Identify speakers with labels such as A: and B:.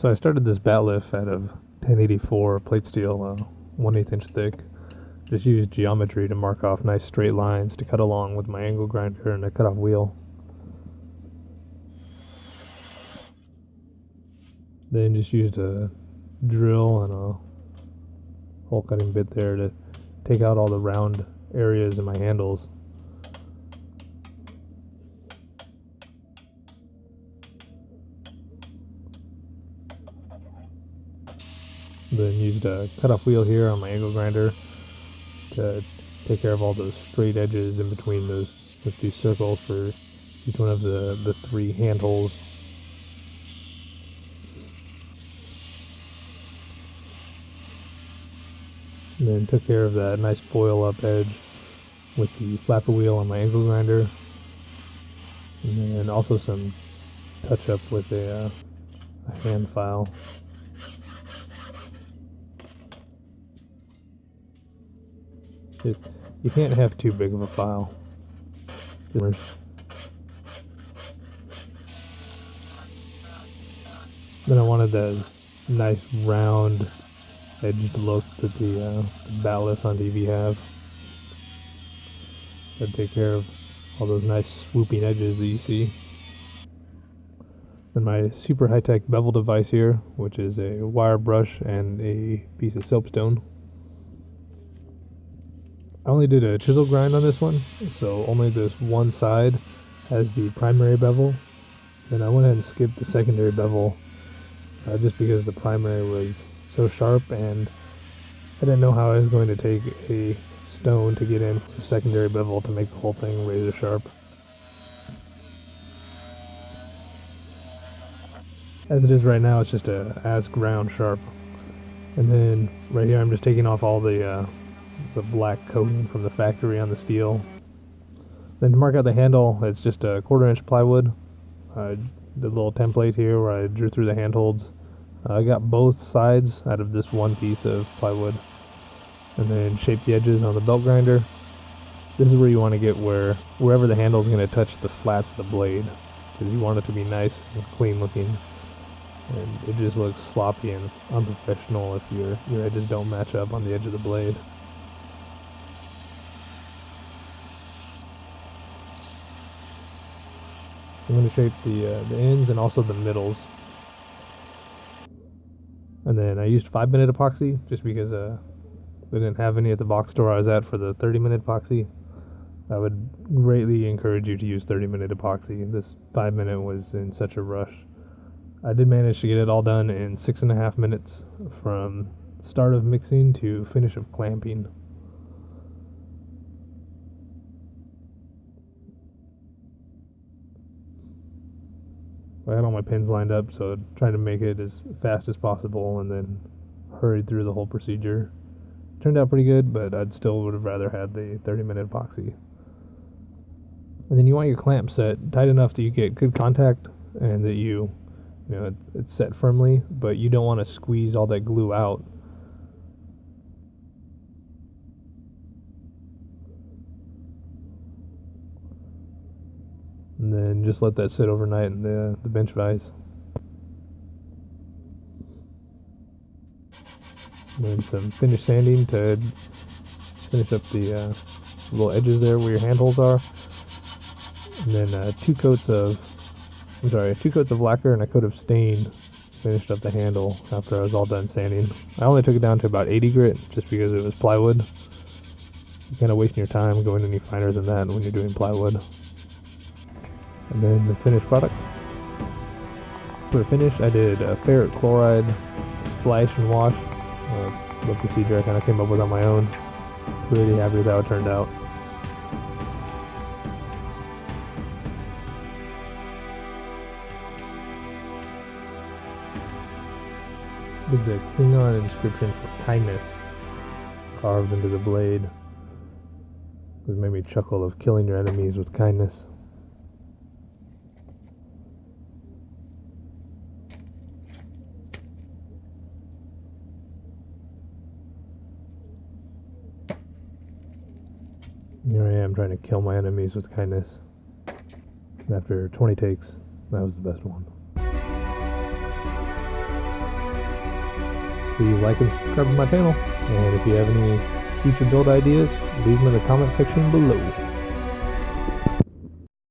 A: So I started this bat lift out of 1084 plate steel, 1/8 inch thick. Just used geometry to mark off nice straight lines to cut along with my angle grinder and a cutoff wheel. Then just used a drill and a hole cutting bit there to take out all the round areas in my handles. Then used a cutoff wheel here on my angle grinder to take care of all those straight edges in between those two circles for each one of the three handholds. And then took care of that nice foil up edge with the flapper wheel on my angle grinder. And then also some touch up with a hand file. You can't have too big of a file. Then I wanted that nice round edged look that the bat lifts on TV have. That'd take care of all those nice swooping edges that you see. Then my super high-tech bevel device here, which is a wire brush and a piece of soapstone. I only did a chisel grind on this one, so only this one side has the primary bevel. Then I went ahead and skipped the secondary bevel just because the primary was so sharp and I didn't know how I was going to take a stone to get in the secondary bevel to make the whole thing razor sharp. As it is right now, it's just a as ground sharp. And then right here I'm just taking off all the black coating from the factory on the steel. Then to mark out the handle, it's just a 1/4 inch plywood. The little template here where I drew through the handholds. I got both sides out of this one piece of plywood. And then shaped the edges on the belt grinder. This is where you want to get wherever the handle is going to touch the flats of the blade, because you want it to be nice and clean looking. And it just looks sloppy and unprofessional if your edges don't match up on the edge of the blade. I'm going to shape the ends and also the middles. And then I used 5-minute epoxy just because they didn't have any at the box store I was at for the 30-minute epoxy. I would greatly encourage you to use 30-minute epoxy. This 5-minute was in such a rush. I did manage to get it all done in 6.5 minutes from start of mixing to finish of clamping. I had all my pins lined up, so trying to make it as fast as possible and then hurried through the whole procedure. Turned out pretty good, but I'd still would have rather had the 30-minute epoxy. And then you want your clamp set tight enough that you get good contact and that you know it's set firmly, but you don't want to squeeze all that glue out. And then just let that sit overnight in the bench vise. And then some finish sanding to finish up the little edges there where your handholds are. And then 2 coats of lacquer and a coat of stain finished up the handle after I was all done sanding. I only took it down to about 80 grit just because it was plywood. You're kind of wasting your time going any finer than that when you're doing plywood. And then the finished product. For the finish, I did a ferric chloride splash and wash. The procedure I kind of came up with on my own. Really happy with how it turned out. With the Klingon inscription for kindness carved into the blade. It made me chuckle of killing your enemies with kindness. Here I am trying to kill my enemies with kindness. And after 20 takes, that was the best one. please like and subscribe to my channel. And if you have any future build ideas, leave them in the comment section below.